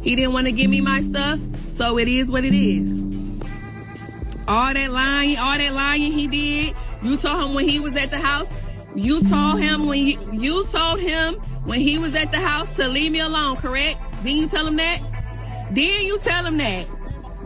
He didn't want to give me my stuff, so it is what it is. All that lying he did. You told him when he was at the house. You told him when he was at the house to leave me alone, correct? Didn't you tell him that? Didn't you tell him that?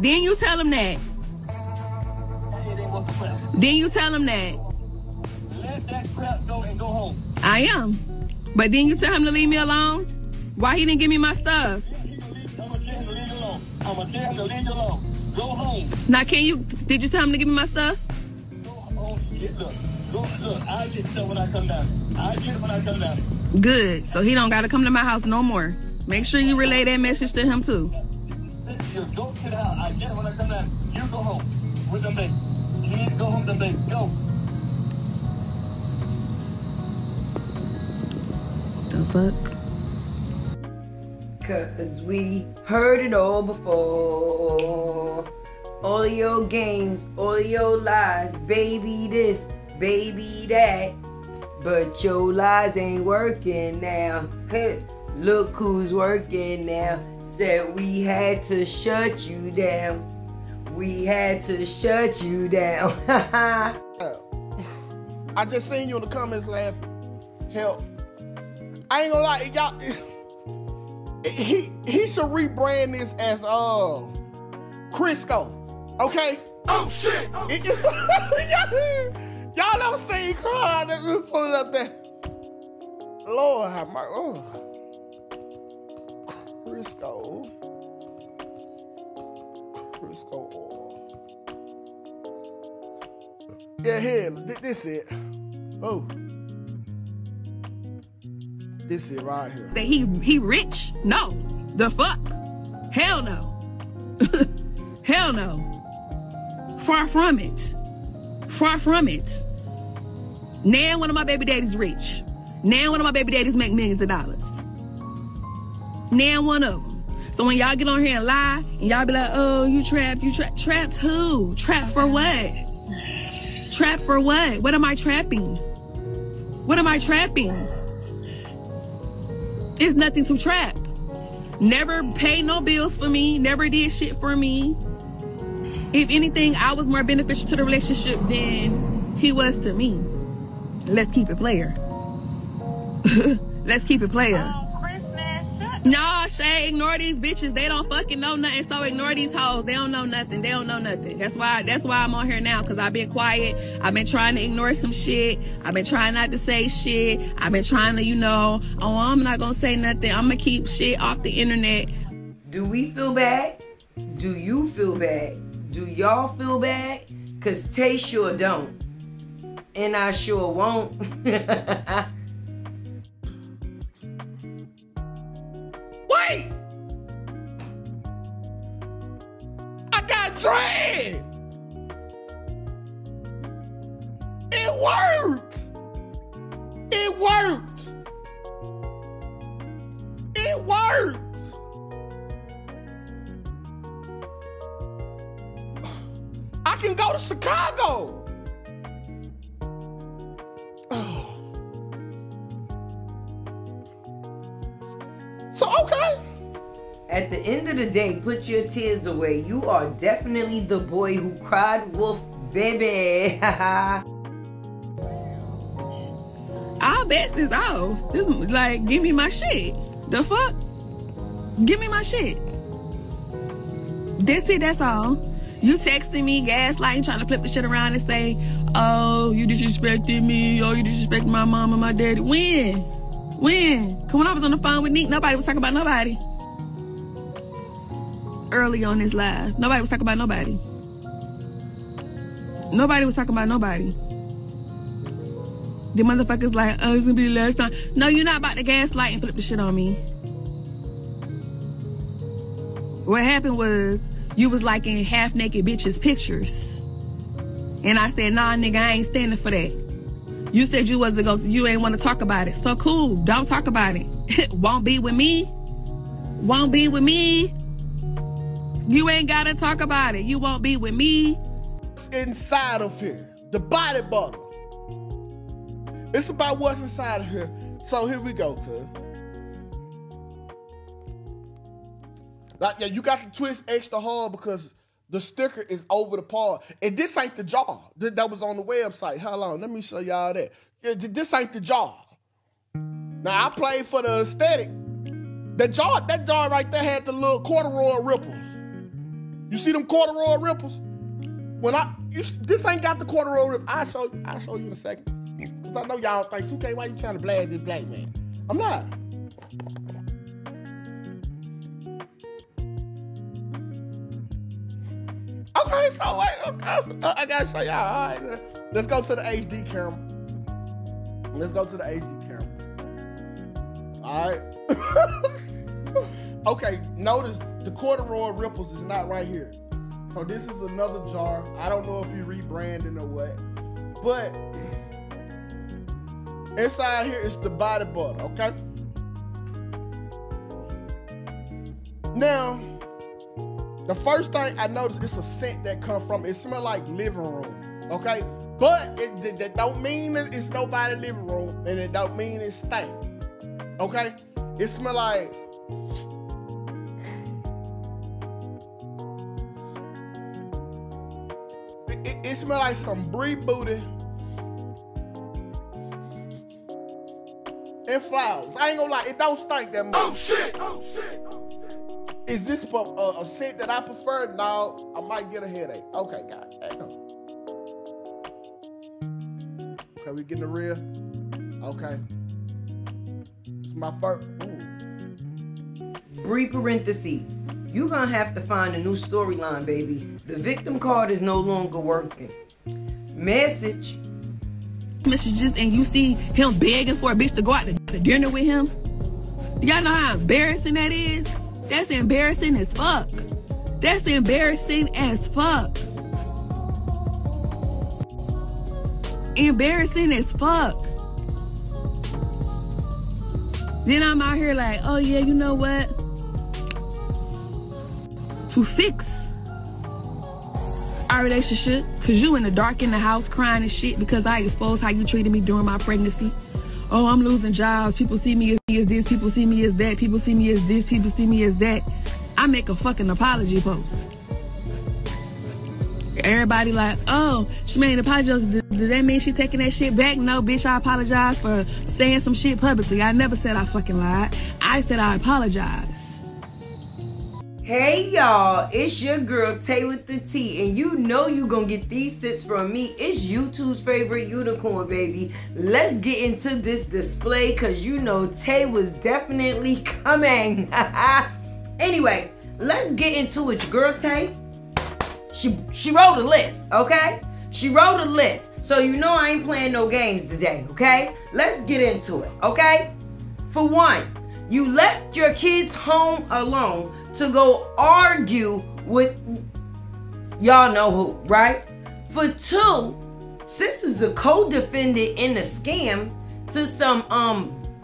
Didn't you tell him that? Didn't you tell him that? Let that crap go and go home. I am. But didn't you tell him to leave me alone? Why he didn't give me my stuff? I'm gonna tell him to leave you alone. I'm gonna tell him to leave you alone. Go home. Now, did you tell him to give me my stuff? Go home. Look, I'll get stuff when I come down. I'll get it when I come down. Good. So he don't got to come to my house no more. Make sure you relay that message to him, too. You go to the house. I get it when I come down. You go home with them babies. You need to go home with them babies. Go. The fuck? Cause we heard it all before. All of your games, all of your lies, baby this, baby that. But your lies ain't working now. Look who's working now. Said we had to shut you down. We had to shut you down. I just seen you in the comments laughing. Help. I ain't gonna lie, y'all. He should rebrand this as Crisco. Okay? Oh shit! Y'all don't see he crying. Let me pull it up there. Lord have mercy. Oh. Crisco oil. Yeah, here. This it. Oh. This it right here. That he rich? No. The fuck? Hell no. Hell no. Far from it. Far from it. Now one of my baby daddies rich. Now one of my baby daddies make millions of dollars. Now one of them. So when y'all get on here and lie, and y'all be like, oh, you trapped. Trapped who? Trapped for what? Trapped for what? What am I trapping? What am I trapping? It's nothing to trap. Never paid no bills for me. Never did shit for me. If anything, I was more beneficial to the relationship than he was to me. Let's keep it player. Let's keep it player. Nah, Shay, ignore these bitches. They don't fucking know nothing, so ignore these hoes. They don't know nothing. They don't know nothing. That's why I'm on here now, because I've been quiet. I've been trying to ignore some shit. I've been trying not to say shit. I've been trying to, oh, I'm not gonna say nothing. I'm gonna keep shit off the internet. Do we feel bad? Do you feel bad? Do y'all feel bad? Because Tay sure don't. And I sure won't. Wait! I got dread! It works! It works! It works! I can go to Chicago! So, okay. At the end of the day, put your tears away. You are definitely the boy who cried wolf, baby. Our best is off. This, like, give me my shit. The fuck? Give me my shit. That's it, that's all. You texting me, gaslighting, trying to flip the shit around and say, oh, you disrespected me, oh, you disrespected my mom and my daddy. When? Cause when I was on the phone with Nick, nobody was talking about nobody. Early on this live, nobody was talking about nobody. Nobody was talking about nobody. The motherfuckers like, oh, it's gonna be the last time. No, you're not about to gaslight and flip the shit on me. What happened was, you was liking half-naked bitches' pictures. And I said, nah, nigga, I ain't standing for that. You said you wasn't going to, you ain't want to talk about it. So cool, don't talk about it. Won't be with me. Won't be with me. You ain't got to talk about it. You won't be with me. Inside of here, the body bottle. It's about what's inside of here. So here we go, cuz. Like, yeah, you got to twist extra hard because the sticker is over the part. And this ain't the jar that was on the website. Hold on, let me show y'all that. Yeah, this ain't the jar. Now, I played for the aesthetic. That jar right there had the little corduroy ripples. You see them corduroy ripples? This ain't got the corduroy ripples. I'll show you in a second. Because I know y'all think, 2K, why you trying to blast this black man? I'm not. Okay, so wait, I gotta show y'all. All right, let's go to the HD camera. All right. Okay, notice the corduroy ripples is not right here. So this is another jar. I don't know if you rebranding or what, but inside here is the body butter, okay? Now, the first thing I noticed, it's a scent that comes from, it smells like living room, okay? But that don't mean that it's nobody's living room, and it don't mean it's stank, okay? It smells like, it smells like some brie booty and flowers. I ain't gonna lie, it don't stink that much. Oh shit! Is this a scent that I prefer? No, I might get a headache. Okay, God damn. Okay, we getting the real? Okay. It's my first. Brie parentheses. You gonna have to find a new storyline, baby. The victim card is no longer working. Messages and you see him begging for a bitch to go out to dinner with him. Y'all know how embarrassing that is? That's embarrassing as fuck. That's embarrassing as fuck. Embarrassing as fuck. Then I'm out here like, oh yeah, you know what? To fix our relationship, cause you in the dark in the house crying and shit because I exposed how you treated me during my pregnancy. Oh, I'm losing jobs. People see me as this. People see me as that. People see me as this. People see me as that. I make a fucking apology post. Everybody like, oh, she made an apology. Did that mean she taking that shit back? No, bitch, I apologize for saying some shit publicly. I never said I fucking lied. I said I apologize. Hey y'all, it's your girl Tay with the T, and you know you gonna get these tips from me. It's YouTube's favorite unicorn, baby. Let's get into this display, cause you know Tay was definitely coming. Anyway, let's get into it. Your girl Tay, she wrote a list, okay? She wrote a list, so you know I ain't playing no games today, okay? Let's get into it, okay? For one, you left your kids home alone to go argue with y'all know who, right? For two, sis is a co-defendant in a scam to some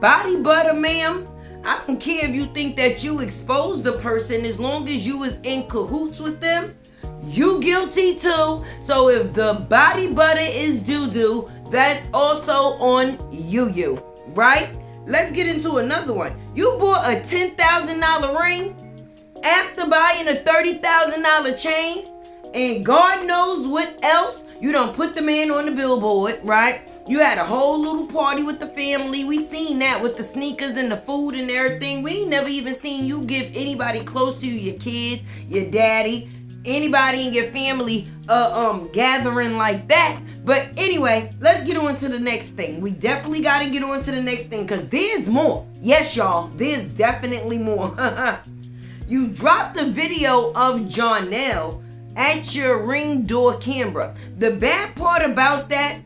body butter, ma'am. I don't care if you think that you exposed the person, as long as you was in cahoots with them, you guilty too. So if the body butter is doo-doo, that's also on you, right? Let's get into another one. You bought a $10,000 ring after buying a $30,000 chain, and God knows what else. You done put the man on the billboard, right? You had a whole little party with the family. We seen that with the sneakers and the food and everything. We ain't never even seen you give anybody close to you, your kids, your daddy, anybody in your family gathering like that. But anyway, let's get on to the next thing. We definitely got to get on to the next thing, because there's more. Yes, y'all, there's definitely more. You dropped a video of Jonelle at your Ring door camera. The bad part about that,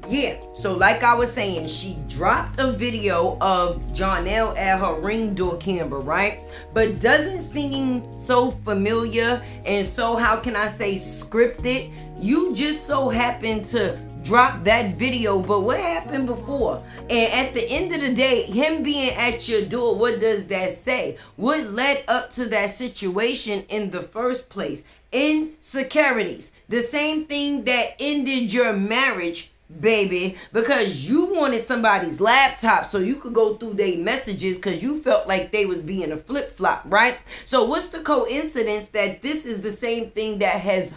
yeah, so like I was saying, she dropped a video of Jonelle at her Ring door camera, right? But doesn't seem so familiar and so, how can I say, scripted. You just so happened to drop that video, but what happened before? And at the end of the day, him being at your door, what does that say? What led up to that situation in the first place? Insecurities. The same thing that ended your marriage baby, because you wanted somebody's laptop so you could go through their messages because you felt like they was being a flip-flop, right? So what's the coincidence that this is the same thing that has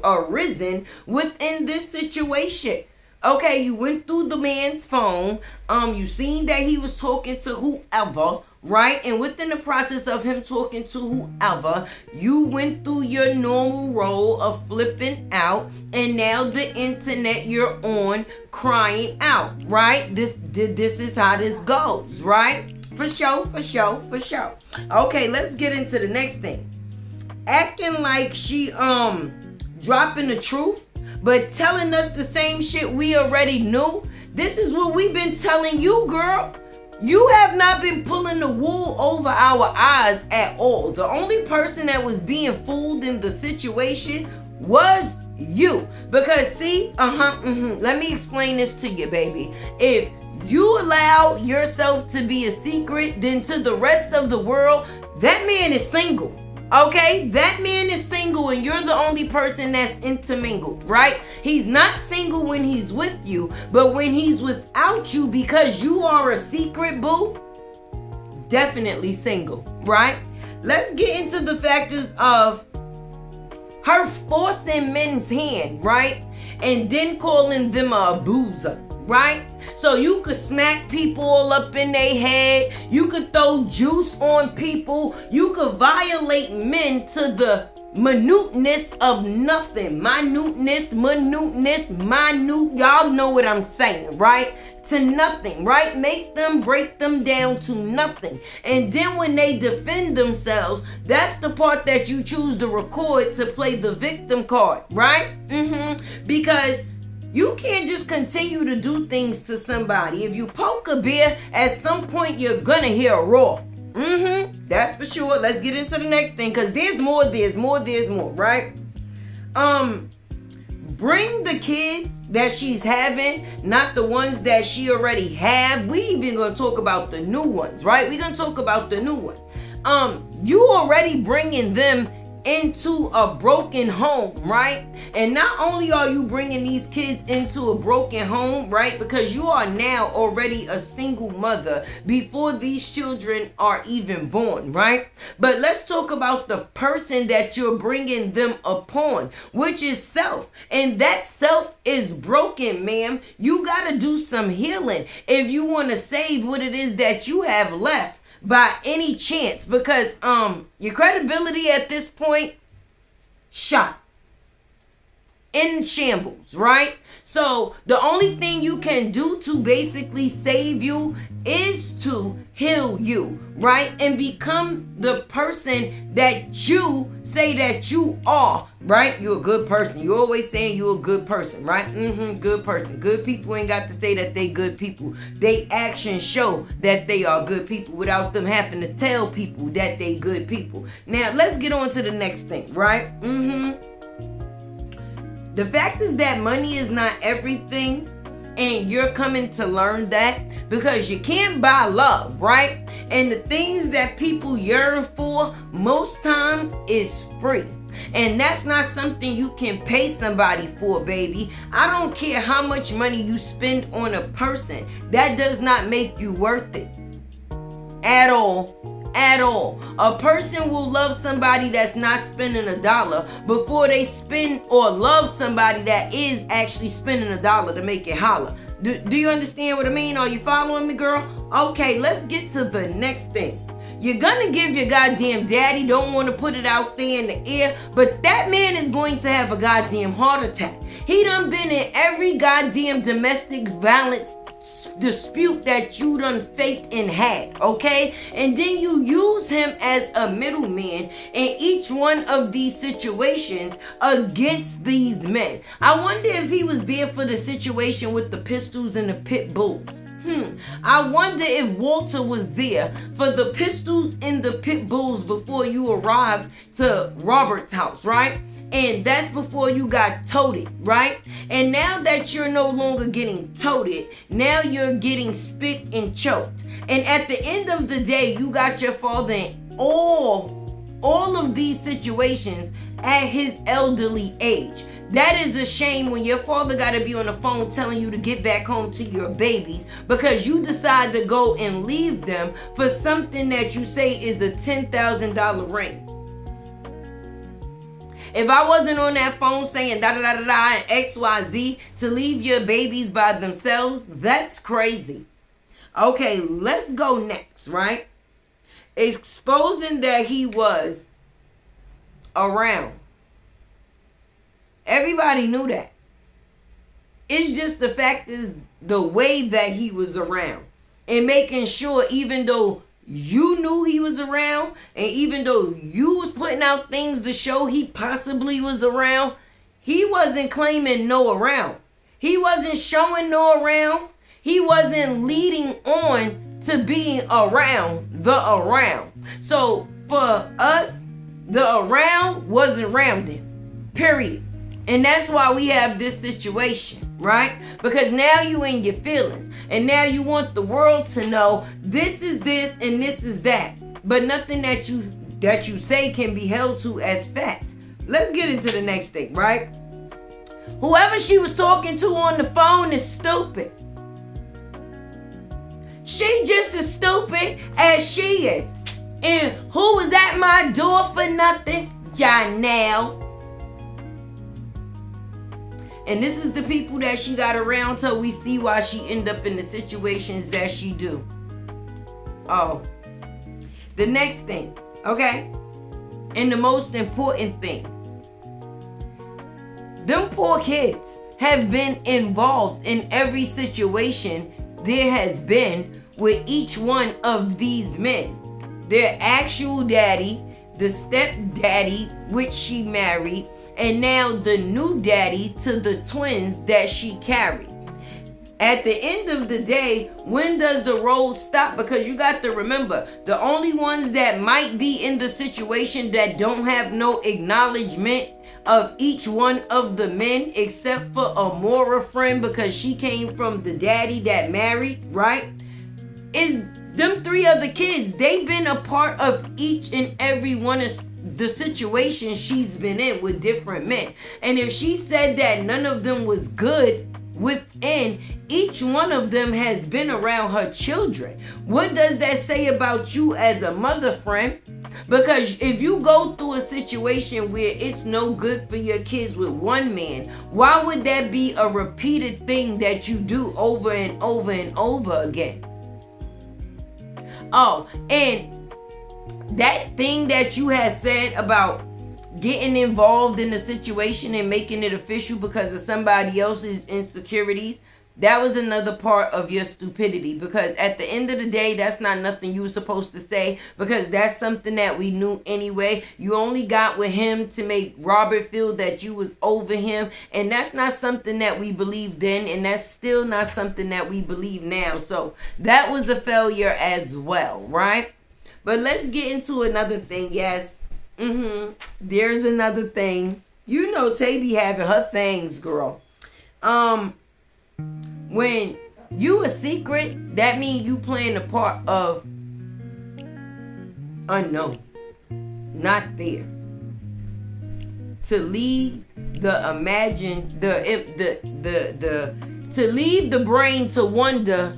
arisen within this situation? Okay, you went through the man's phone, you seen that he was talking to whoever, right? And within the process of him talking to whoever, you went through your normal role of flipping out, and now the internet you're on crying out, right? This is how this goes, right? For sure. Okay, let's get into the next thing. Acting like she dropping the truth, but telling us the same shit we already knew. This is what we've been telling you, girl. You have not been pulling the wool over our eyes at all. The only person that was being fooled in the situation was you. Because see, let me explain this to you, baby. If you allow yourself to be a secret, then to the rest of the world, that man is single. Okay, that man is single and you're the only person that's intermingled, right? He's not single when he's with you, but when he's without you because you are a secret, boo, definitely single, right? Let's get into the factors of her forcing men's hand, right? And then calling them a abuser, right? So you could smack people all up in their head. You could throw juice on people. You could violate men to the minuteness of nothing. Minute. Y'all know what I'm saying, right? To nothing, right? Make them break them down to nothing. And then when they defend themselves, that's the part that you choose to record to play the victim card, right? Because you can't just continue to do things to somebody. If you poke a bear, at some point you're gonna hear a roar. That's for sure. Let's get into the next thing, because there's more, right? Bring the kids that she's having, not the ones that she already have. We even gonna talk about the new ones, right? We're gonna talk about the new ones. You already bringing them into a broken home, right? And not only are you bringing these kids into a broken home, right, because you are now already a single mother before these children are even born, right? But let's talk about the person that you're bringing them upon, which is self. And that self is broken, ma'am. You got to do some healing if you want to save what it is that you have left by any chance, because your credibility at this point shot in shambles, right? So the only thing you can do to basically save you is to heal you, right? And become the person that you say that you are, right? You're a good person. You're always saying you're a good person, right? Good person. Good people ain't got to say that they good people. They actions show that they are good people without them having to tell people that they good people. Now, let's get on to the next thing, right? The fact is that money is not everything, and you're coming to learn that, because you can't buy love, right? And the things that people yearn for most times is free. And that's not something you can pay somebody for, baby. I don't care how much money you spend on a person. That does not make you worth it. At all. At all. A person will love somebody that's not spending $1 before they spend or love somebody that is actually spending $1 to make it holler. Do you understand what I mean? Are you following me, girl? Okay, let's get to the next thing. You're gonna give your goddamn daddy, don't want to put it out there in the air, but that man is going to have a goddamn heart attack. He done been in every goddamn domestic violence dispute that you done faked and had, okay? And then you use him as a middleman in each one of these situations against these men. I wonder if he was there for the situation with the pistols and the pit bulls. I wonder if Walter was there for the pistols and the pit bulls before you arrived to Robert's house, right? And that's before you got toted, right? And now that you're no longer getting toted, now you're getting spit and choked. And at the end of the day, you got your father in all of these situations at his elderly age. That is a shame when your father got to be on the phone telling you to get back home to your babies because you decide to go and leave them for something that you say is a $10,000 ring. If I wasn't on that phone saying da-da-da-da-da and XYZ to leave your babies by themselves, that's crazy. Okay, let's go next, right? Exposing that he was around. Everybody knew that. It's just the fact is the way that he was around. And making sure even though you knew he was around, and even though you was putting out things to show he possibly was around, he wasn't claiming no around. He wasn't showing no around. He wasn't leading on to being around the around. So for us, the around wasn't rounding. Period. And that's why we have this situation, right? Because now you in your feelings. And now you want the world to know this is this and this is that. But nothing that you say can be held to as fact. Let's get into the next thing, right? Whoever she was talking to on the phone is stupid. She just as stupid as she is. And who was at my door for nothing? Janelle. And this is the people that she got around till we see why she end up in the situations that she do. Oh. The next thing, okay? And the most important thing. Them poor kids have been involved in every situation there has been with each one of these men. Their actual daddy, the stepdaddy which she married, and now the new daddy to the twins that she carried. At the end of the day, when does the role stop? Because you got to remember, the only ones that might be in the situation that don't have no acknowledgement of each one of the men, except for Amora friend, because she came from the daddy that married, right? Is them three other kids. They've been a part of each and every one of the situation she's been in with different men. And if she said that none of them was good within, each one of them has been around her children. What does that say about you as a mother, friend? Because if you go through a situation where it's no good for your kids with one man, why would that be a repeated thing that you do over and over and over again? Oh, and that thing that you had said about getting involved in the situation and making it official because of somebody else's insecurities, that was another part of your stupidity. Because at the end of the day, that's not nothing you were supposed to say, because that's something that we knew anyway. You only got with him to make Robert feel that you was over him, and that's not something that we believed then, and that's still not something that we believe now. So that was a failure as well, right? But let's get into another thing. Yes. There's another thing. You know Tay be having her things, girl. When you a secret, that means you playing the part of unknown. Not there. To leave the to leave the brain to wonder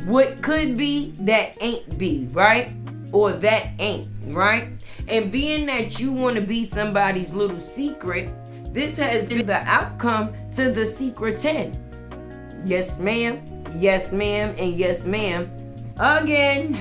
what could be that ain't be, right? Or that ain't, right? And being that you want to be somebody's little secret, this has been the outcome to the secret 10. Yes, ma'am. Yes, ma'am. And yes, ma'am. Again.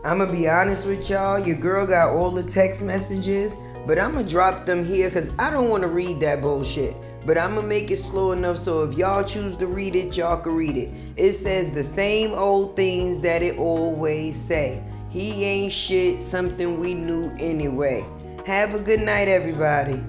I'm going to be honest with y'all. Your girl got all the text messages, but I'm going to drop them here because I don't want to read that bullshit. But I'm going to make it slow enough so if y'all choose to read it, y'all can read it. It says the same old things that it always say. He ain't shit, something we knew anyway. Have a good night, everybody.